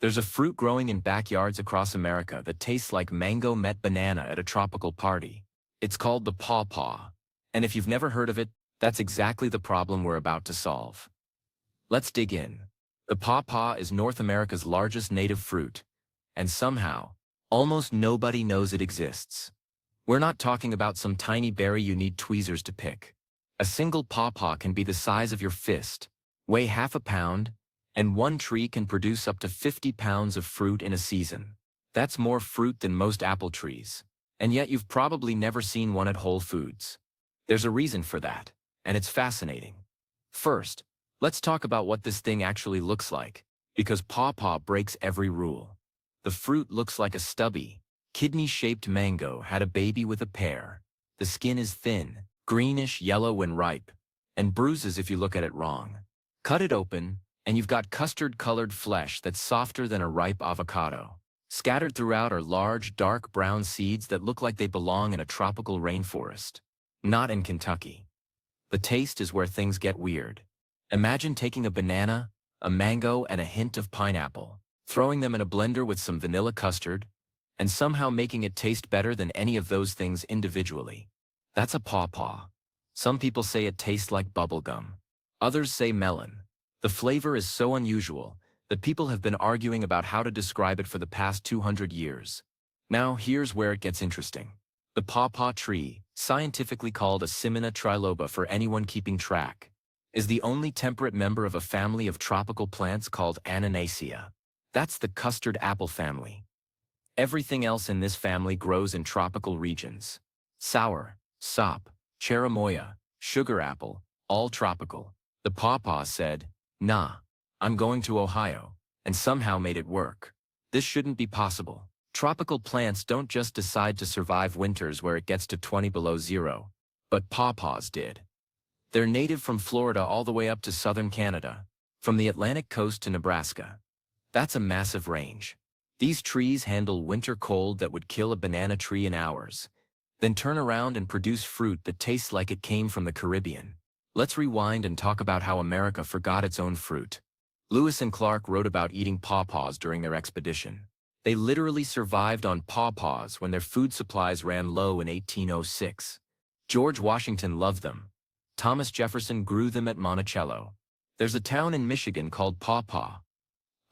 There's a fruit growing in backyards across America that tastes like mango met banana at a tropical party. It's called the pawpaw. And if you've never heard of it, that's exactly the problem we're about to solve. Let's dig in. The pawpaw is North America's largest native fruit, and somehow, almost nobody knows it exists. We're not talking about some tiny berry you need tweezers to pick. A single pawpaw can be the size of your fist, weigh half a pound, and one tree can produce up to 50 pounds of fruit in a season. That's more fruit than most apple trees. And yet you've probably never seen one at Whole Foods. There's a reason for that, and it's fascinating. First, let's talk about what this thing actually looks like, because pawpaw breaks every rule. The fruit looks like a stubby, kidney-shaped mango had a baby with a pear. The skin is thin, greenish yellow when ripe, and bruises if you look at it wrong. Cut it open, and you've got custard-colored flesh that's softer than a ripe avocado. Scattered throughout are large, dark brown seeds that look like they belong in a tropical rainforest. Not in Kentucky. The taste is where things get weird. Imagine taking a banana, a mango, and a hint of pineapple, throwing them in a blender with some vanilla custard, and somehow making it taste better than any of those things individually. That's a pawpaw. Some people say it tastes like bubblegum. Others say melon. The flavor is so unusual that people have been arguing about how to describe it for the past 200 years. Now, here's where it gets interesting. The pawpaw tree, scientifically called a Simina triloba for anyone keeping track, is the only temperate member of a family of tropical plants called Ananaceae. That's the custard apple family. Everything else in this family grows in tropical regions. Sour, sop, cherimoya, sugar apple, all tropical. The pawpaw said, "Nah, I'm going to Ohio," and somehow made it work. This shouldn't be possible. Tropical plants don't just decide to survive winters where it gets to 20 below zero, but pawpaws did. They're native from Florida all the way up to southern Canada, from the Atlantic coast to Nebraska. That's a massive range. These trees handle winter cold that would kill a banana tree in hours, then turn around and produce fruit that tastes like it came from the Caribbean. Let's rewind and talk about how America forgot its own fruit. Lewis and Clark wrote about eating pawpaws during their expedition. They literally survived on pawpaws when their food supplies ran low in 1806. George Washington loved them. Thomas Jefferson grew them at Monticello. There's a town in Michigan called Pawpaw.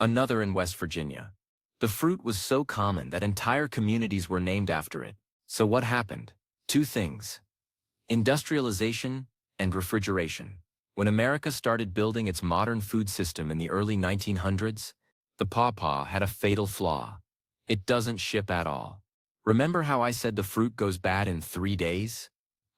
Another in West Virginia. The fruit was so common that entire communities were named after it. So what happened? Two things: industrialization and refrigeration. When America started building its modern food system in the early 1900s, the pawpaw had a fatal flaw. It doesn't ship at all. Remember how I said the fruit goes bad in 3 days?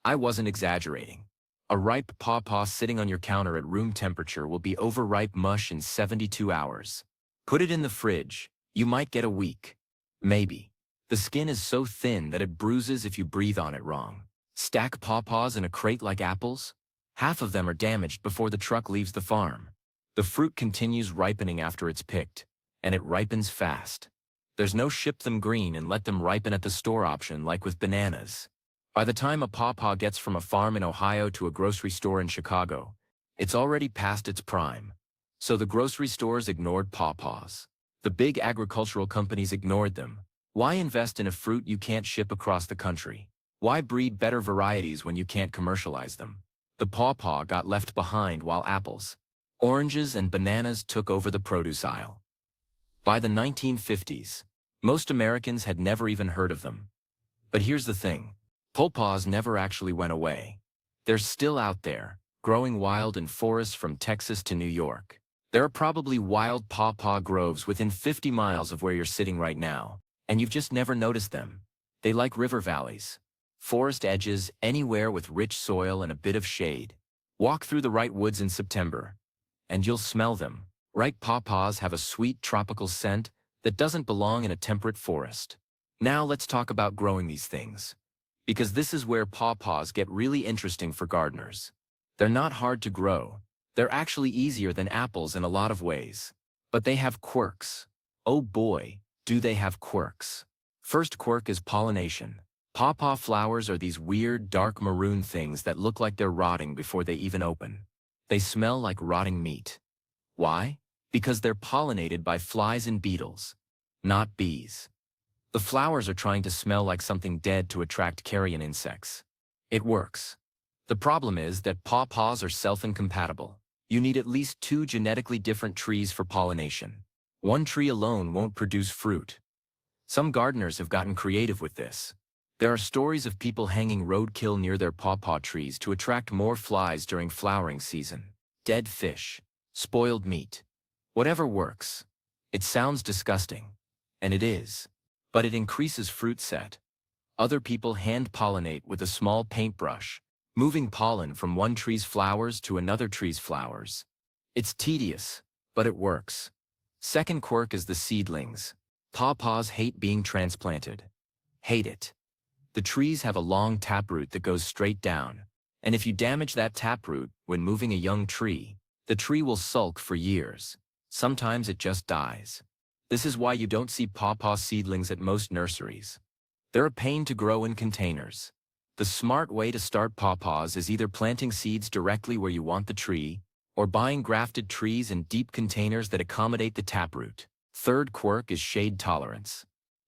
I wasn't exaggerating. A ripe pawpaw sitting on your counter at room temperature will be overripe mush in 72 hours. Put it in the fridge, you might get a week. Maybe. The skin is so thin that it bruises if you breathe on it wrong. Stack pawpaws in a crate like apples? Half of them are damaged before the truck leaves the farm. The fruit continues ripening after it's picked, and it ripens fast. There's no ship them green and let them ripen at the store option like with bananas. By the time a pawpaw gets from a farm in Ohio to a grocery store in Chicago, it's already past its prime. So the grocery stores ignored pawpaws. The big agricultural companies ignored them. Why invest in a fruit you can't ship across the country? Why breed better varieties when you can't commercialize them? The pawpaw got left behind while apples, oranges, and bananas took over the produce aisle. By the 1950s, most Americans had never even heard of them. But here's the thing. Pawpaws never actually went away. They're still out there, growing wild in forests from Texas to New York. There are probably wild pawpaw groves within 50 miles of where you're sitting right now, and you've just never noticed them. They like river valleys, forest edges, anywhere with rich soil and a bit of shade. Walk through the right woods in September, and you'll smell them. Ripe pawpaws have a sweet tropical scent that doesn't belong in a temperate forest. Now let's talk about growing these things, because this is where pawpaws get really interesting for gardeners. They're not hard to grow. They're actually easier than apples in a lot of ways. But they have quirks. Oh boy, do they have quirks. First quirk is pollination. Pawpaw flowers are these weird dark maroon things that look like they're rotting before they even open. They smell like rotting meat. Why? Because they're pollinated by flies and beetles, not bees. The flowers are trying to smell like something dead to attract carrion insects. It works. The problem is that pawpaws are self-incompatible. You need at least 2 genetically different trees for pollination. One tree alone won't produce fruit. Some gardeners have gotten creative with this. There are stories of people hanging roadkill near their pawpaw trees to attract more flies during flowering season. Dead fish, spoiled meat. Whatever works. It sounds disgusting. And it is. But it increases fruit set. Other people hand-pollinate with a small paintbrush, moving pollen from one tree's flowers to another tree's flowers. It's tedious, but it works. Second quirk is the seedlings. Pawpaws hate being transplanted. Hate it. The trees have a long taproot that goes straight down, and if you damage that taproot when moving a young tree, the tree will sulk for years. Sometimes it just dies. This is why you don't see pawpaw seedlings at most nurseries. They're a pain to grow in containers. The smart way to start pawpaws is either planting seeds directly where you want the tree, or buying grafted trees in deep containers that accommodate the taproot. Third quirk is shade tolerance.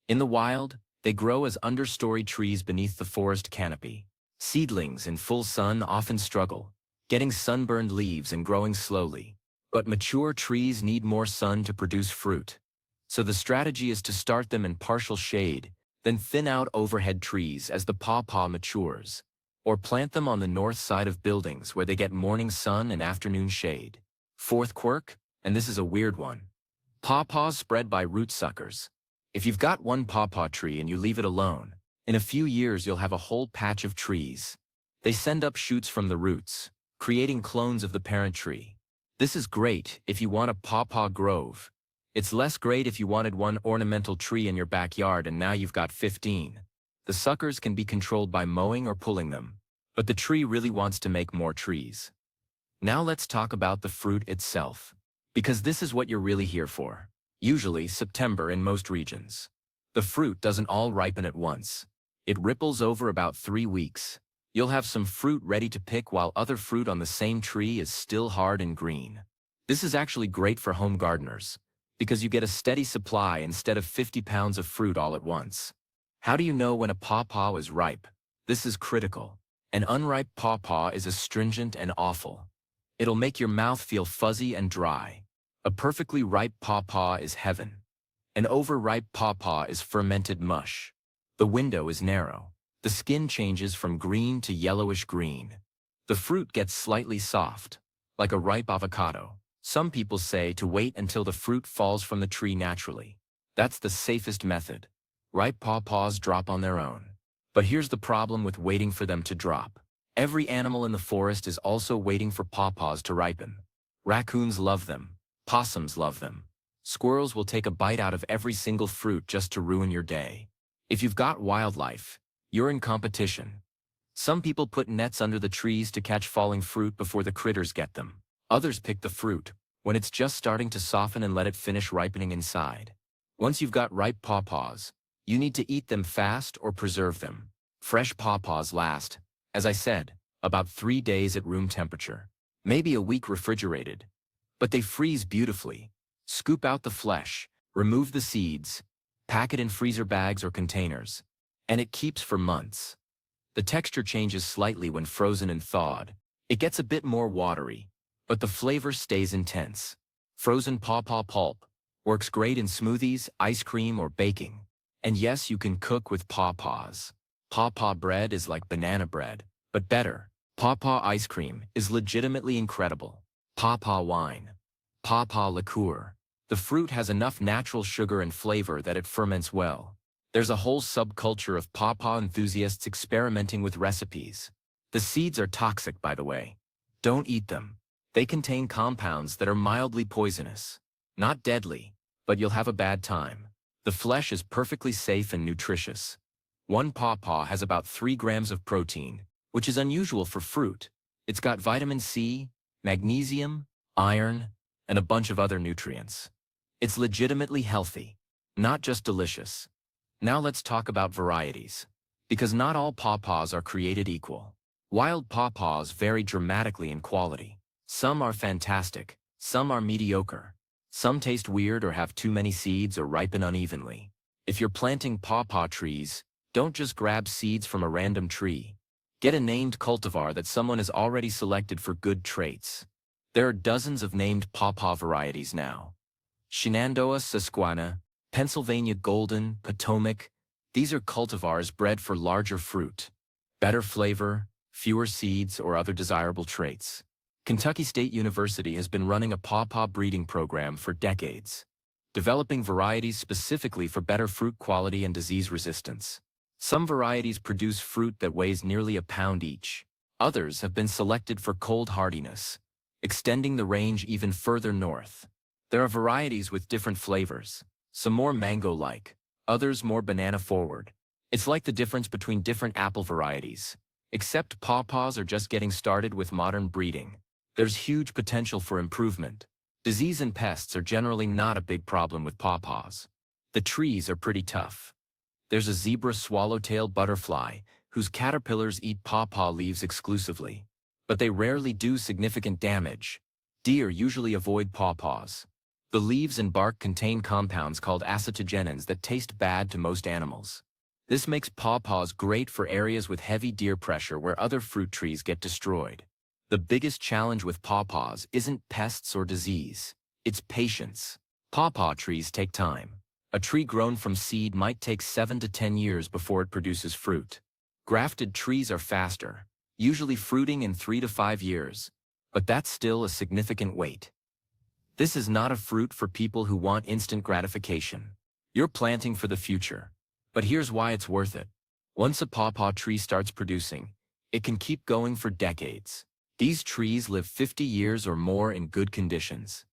In the wild, they grow as understory trees beneath the forest canopy. Seedlings in full sun often struggle, getting sunburned leaves and growing slowly. But mature trees need more sun to produce fruit. So the strategy is to start them in partial shade, then thin out overhead trees as the pawpaw matures, or plant them on the north side of buildings where they get morning sun and afternoon shade. Fourth quirk, and this is a weird one. Pawpaws spread by root suckers. If you've got one pawpaw tree and you leave it alone, in a few years you'll have a whole patch of trees. They send up shoots from the roots, creating clones of the parent tree. This is great if you want a pawpaw grove. It's less great if you wanted one ornamental tree in your backyard and now you've got 15. The suckers can be controlled by mowing or pulling them, but the tree really wants to make more trees. Now let's talk about the fruit itself, because this is what you're really here for. Usually September in most regions. The fruit doesn't all ripen at once. It ripples over about 3 weeks. You'll have some fruit ready to pick while other fruit on the same tree is still hard and green. This is actually great for home gardeners, because you get a steady supply instead of 50 pounds of fruit all at once. How do you know when a pawpaw is ripe? This is critical. An unripe pawpaw is astringent and awful. It'll make your mouth feel fuzzy and dry. A perfectly ripe pawpaw is heaven. An overripe pawpaw is fermented mush. The window is narrow. The skin changes from green to yellowish green. The fruit gets slightly soft, like a ripe avocado. Some people say to wait until the fruit falls from the tree naturally. That's the safest method. Ripe pawpaws drop on their own. But here's the problem with waiting for them to drop. Every animal in the forest is also waiting for pawpaws to ripen. Raccoons love them. Possums love them. Squirrels will take a bite out of every single fruit just to ruin your day. If you've got wildlife, you're in competition. Some people put nets under the trees to catch falling fruit before the critters get them. Others pick the fruit when it's just starting to soften and let it finish ripening inside. Once you've got ripe pawpaws, you need to eat them fast or preserve them. Fresh pawpaws last, as I said, about 3 days at room temperature. Maybe a week refrigerated. But they freeze beautifully. Scoop out the flesh, remove the seeds, pack it in freezer bags or containers, and it keeps for months. The texture changes slightly when frozen and thawed. It gets a bit more watery, but the flavor stays intense. Frozen pawpaw pulp works great in smoothies, ice cream, or baking. And yes, you can cook with pawpaws. Pawpaw bread is like banana bread, but better. Pawpaw ice cream is legitimately incredible. Pawpaw wine. Pawpaw liqueur. The fruit has enough natural sugar and flavor that it ferments well. There's a whole subculture of pawpaw enthusiasts experimenting with recipes. The seeds are toxic, by the way. Don't eat them. They contain compounds that are mildly poisonous. Not deadly, but you'll have a bad time. The flesh is perfectly safe and nutritious. One pawpaw has about 3 grams of protein, which is unusual for fruit. It's got vitamin C, magnesium, iron, and a bunch of other nutrients. It's legitimately healthy, not just delicious. Now let's talk about varieties, because not all pawpaws are created equal. Wild pawpaws vary dramatically in quality. Some are fantastic, some are mediocre. Some taste weird or have too many seeds or ripen unevenly. If you're planting pawpaw trees, don't just grab seeds from a random tree. Get a named cultivar that someone has already selected for good traits. There are dozens of named pawpaw varieties now. Shenandoah Susquehanna, Pennsylvania Golden, Potomac. These are cultivars bred for larger fruit, better flavor, fewer seeds, or other desirable traits. Kentucky State University has been running a pawpaw breeding program for decades, developing varieties specifically for better fruit quality and disease resistance. Some varieties produce fruit that weighs nearly a pound each. Others have been selected for cold hardiness, extending the range even further north. There are varieties with different flavors, some more mango-like, others more banana-forward. It's like the difference between different apple varieties. Except pawpaws are just getting started with modern breeding. There's huge potential for improvement. Disease and pests are generally not a big problem with pawpaws. The trees are pretty tough. There's a zebra swallowtail butterfly, whose caterpillars eat pawpaw leaves exclusively. But they rarely do significant damage. Deer usually avoid pawpaws. The leaves and bark contain compounds called acetogenins that taste bad to most animals. This makes pawpaws great for areas with heavy deer pressure where other fruit trees get destroyed. The biggest challenge with pawpaws isn't pests or disease, it's patience. Pawpaw trees take time. A tree grown from seed might take 7 to 10 years before it produces fruit. Grafted trees are faster, usually fruiting in 3 to 5 years, but that's still a significant wait. This is not a fruit for people who want instant gratification. You're planting for the future. But here's why it's worth it. Once a pawpaw tree starts producing, it can keep going for decades. These trees live 50 years or more in good conditions.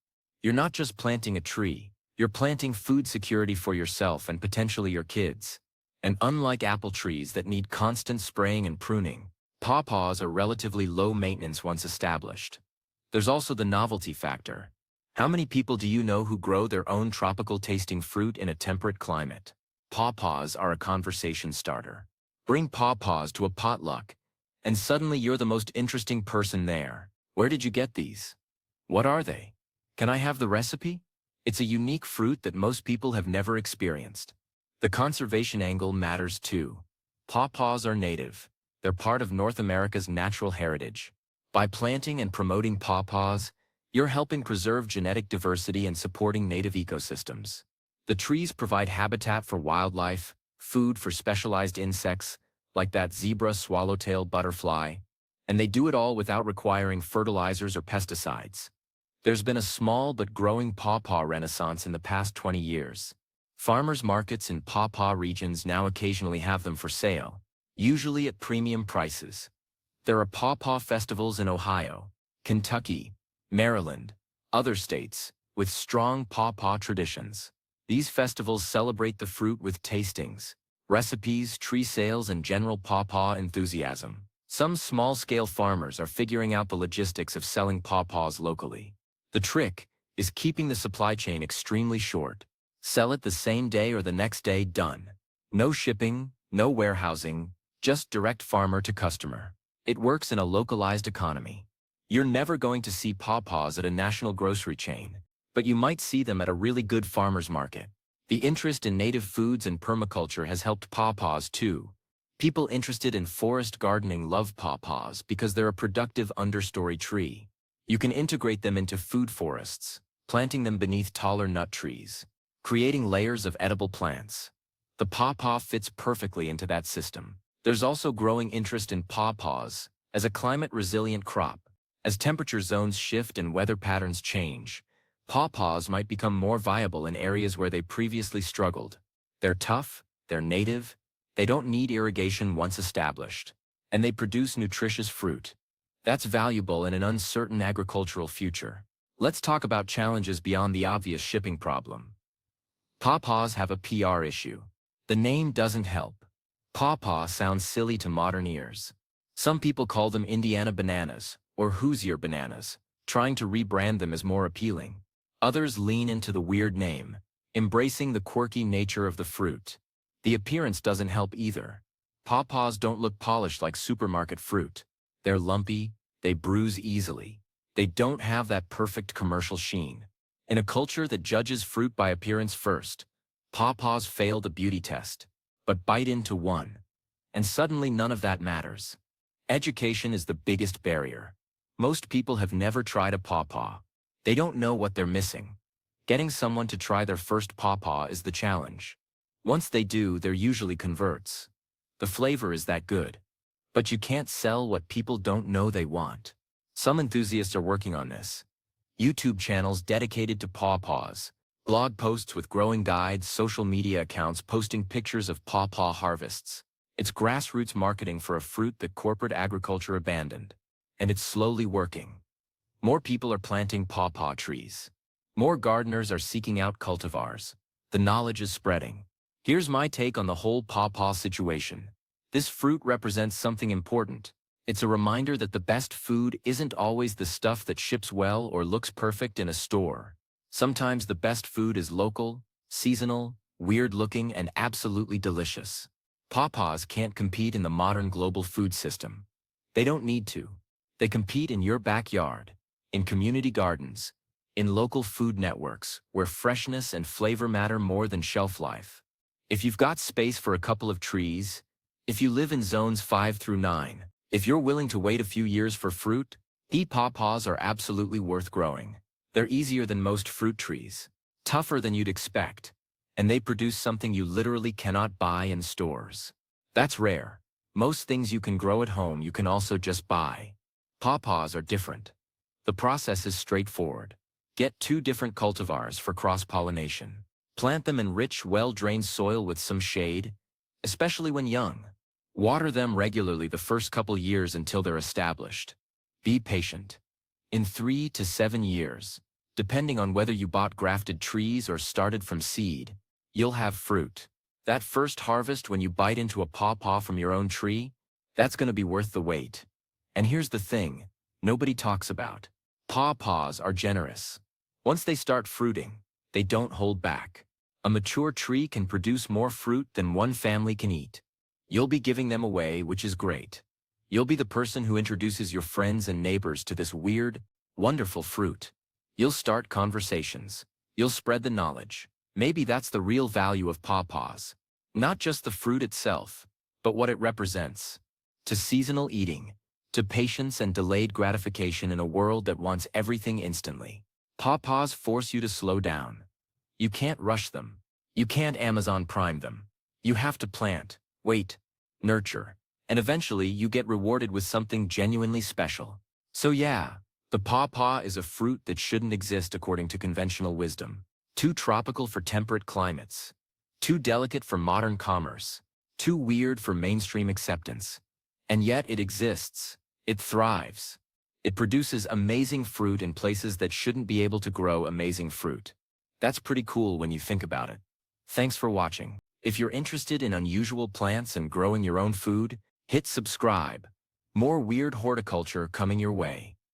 You're not just planting a tree, you're planting food security for yourself and potentially your kids. And unlike apple trees that need constant spraying and pruning, pawpaws are relatively low maintenance once established. There's also the novelty factor. How many people do you know who grow their own tropical-tasting fruit in a temperate climate? Pawpaws are a conversation starter. Bring pawpaws to a potluck, and suddenly you're the most interesting person there. Where did you get these? What are they? Can I have the recipe? It's a unique fruit that most people have never experienced. The conservation angle matters too. Pawpaws are native. They're part of North America's natural heritage. By planting and promoting pawpaws, you're helping preserve genetic diversity and supporting native ecosystems. The trees provide habitat for wildlife, food for specialized insects, like that zebra swallowtail butterfly, and they do it all without requiring fertilizers or pesticides. There's been a small but growing pawpaw renaissance in the past 20 years. Farmers markets in pawpaw regions now occasionally have them for sale, usually at premium prices. There are pawpaw festivals in Ohio, Kentucky, Maryland, other states, with strong pawpaw traditions. These festivals celebrate the fruit with tastings, recipes, tree sales, and general pawpaw enthusiasm. Some small-scale farmers are figuring out the logistics of selling pawpaws locally. The trick is keeping the supply chain extremely short. Sell it the same day or the next day, done. No shipping, no warehousing, just direct farmer to customer. It works in a localized economy. You're never going to see pawpaws at a national grocery chain, but you might see them at a really good farmer's market. The interest in native foods and permaculture has helped pawpaws too. People interested in forest gardening love pawpaws because they're a productive understory tree. You can integrate them into food forests, planting them beneath taller nut trees, creating layers of edible plants. The pawpaw fits perfectly into that system. There's also growing interest in pawpaws as a climate-resilient crop. As temperature zones shift and weather patterns change, pawpaws might become more viable in areas where they previously struggled. They're tough, they're native, they don't need irrigation once established, and they produce nutritious fruit. That's valuable in an uncertain agricultural future. Let's talk about challenges beyond the obvious shipping problem. Pawpaws have a PR issue. The name doesn't help. Pawpaw sounds silly to modern ears. Some people call them Indiana bananas, or Hoosier bananas, trying to rebrand them as more appealing. Others lean into the weird name, embracing the quirky nature of the fruit. The appearance doesn't help either. Pawpaws don't look polished like supermarket fruit. They're lumpy, they bruise easily. They don't have that perfect commercial sheen. In a culture that judges fruit by appearance first, pawpaws fail the beauty test. But bite into one, and suddenly none of that matters. Education is the biggest barrier. Most people have never tried a pawpaw. They don't know what they're missing. Getting someone to try their first pawpaw is the challenge. Once they do, they're usually converts. The flavor is that good. But you can't sell what people don't know they want. Some enthusiasts are working on this. YouTube channels dedicated to pawpaws, blog posts with growing guides, social media accounts posting pictures of pawpaw harvests. It's grassroots marketing for a fruit that corporate agriculture abandoned. And it's slowly working. More people are planting pawpaw trees. More gardeners are seeking out cultivars. The knowledge is spreading. Here's my take on the whole pawpaw situation. This fruit represents something important. It's a reminder that the best food isn't always the stuff that ships well or looks perfect in a store. Sometimes the best food is local, seasonal, weird-looking, and absolutely delicious. Pawpaws can't compete in the modern global food system. They don't need to. They compete in your backyard, in community gardens, in local food networks, where freshness and flavor matter more than shelf life. If you've got space for a couple of trees, if you live in zones 5 through 9, if you're willing to wait a few years for fruit, pawpaws are absolutely worth growing. They're easier than most fruit trees, tougher than you'd expect, and they produce something you literally cannot buy in stores. That's rare. Most things you can grow at home you can also just buy. Pawpaws are different. The process is straightforward. Get 2 different cultivars for cross-pollination. Plant them in rich, well-drained soil with some shade, especially when young. Water them regularly the first couple years until they're established. Be patient. In 3 to 7 years, depending on whether you bought grafted trees or started from seed, you'll have fruit. That first harvest when you bite into a pawpaw from your own tree, that's going to be worth the wait. And here's the thing nobody talks about. Pawpaws are generous. Once they start fruiting, they don't hold back. A mature tree can produce more fruit than one family can eat. You'll be giving them away, which is great. You'll be the person who introduces your friends and neighbors to this weird, wonderful fruit. You'll start conversations. You'll spread the knowledge. Maybe that's the real value of pawpaws. Not just the fruit itself, but what it represents. To seasonal eating, to patience and delayed gratification in a world that wants everything instantly. Pawpaws force you to slow down. You can't rush them. You can't Amazon Prime them. You have to plant, wait, nurture, and eventually you get rewarded with something genuinely special. So yeah, the pawpaw is a fruit that shouldn't exist according to conventional wisdom. Too tropical for temperate climates. Too delicate for modern commerce. Too weird for mainstream acceptance. And yet it exists. It thrives. It produces amazing fruit in places that shouldn't be able to grow amazing fruit. That's pretty cool when you think about it. Thanks for watching. If you're interested in unusual plants and growing your own food, hit subscribe. More weird horticulture coming your way.